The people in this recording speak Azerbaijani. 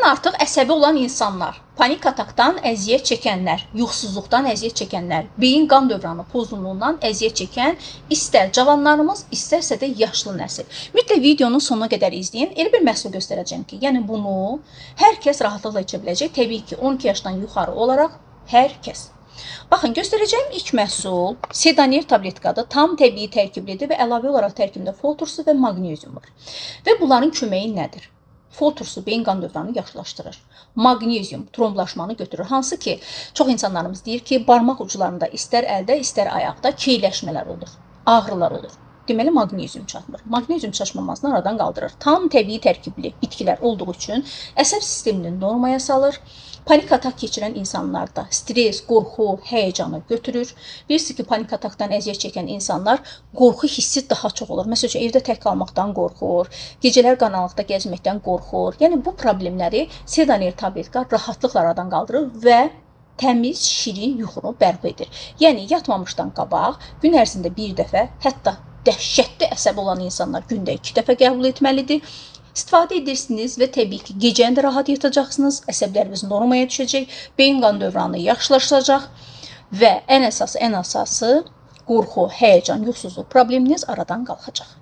artıq əsəbi olan insanlar, panik atakdan əziyyət çəkənlər, yuxusuzluqdan əziyyət çəkənlər, beyin qan dövranı pozğunluğundan əziyyət çəkən istər cavanlarımız, istərsə də yaşlı nəsil. Mütləq videonun sonuna qədər izləyin. Elə bir məhsul göstərəcəm ki, yəni bunu hər kəs rahatlıqla içə biləcək. Təbii ki, 12 yaşdan yuxarı olaraq hər kəs. Baxın, göstərəcəyim ilk məhsul Sedanir tabletkadır. Tam təbii tərkiblidir və əlavə olaraq tərkibində fol turşusu və maqnezium var. Və bunların köməyi nədir? Fol turşusu beyin qan dövranını yaxşılaşdırır. Maqnezium tromblaşmanı götürür. Hansı ki, çox insanlarımız deyir ki, barmaq uclarında istər əldə, istər ayaqda keyləşmələr olur, ağrılar olur. Deməli, maqnezium çatmır. Maqnezium çatmamasını aradan qaldırır. Tam təbii tərkibli bitkilər olduğu üçün əsəb sistemini normaya salır. Panik atak keçirən insanlarda stres, qorxu, həyəcanı götürür. Bilirsiniz ki, panik atakdan əziyyət çəkən insanlar qorxu hissi daha çox olur. Məsələn, evdə tək qalmaqdan qorxur, gecələr qaranlıqda gəzməkdən qorxur. Yəni, bu problemləri Sedanir tabletka rahatlıqla aradan qaldırır və təmiz, şirin yuxunu bərpa edir. Yəni, yatmamışdan qabaq gün ərzində bir dəfə, hətta dəhşətli əsəb olan insanlar gündə 2 dəfə qəbul etməlidir. İstifadə edirsiniz və təbii ki, gecəni də rahat yatacaqsınız, əsəbləriniz normaya düşəcək, beyin qan dövranı yaxşılaşacaq və ən əsası qorxu, həyəcan, yuxusuzluq probleminiz aradan qalxacaq.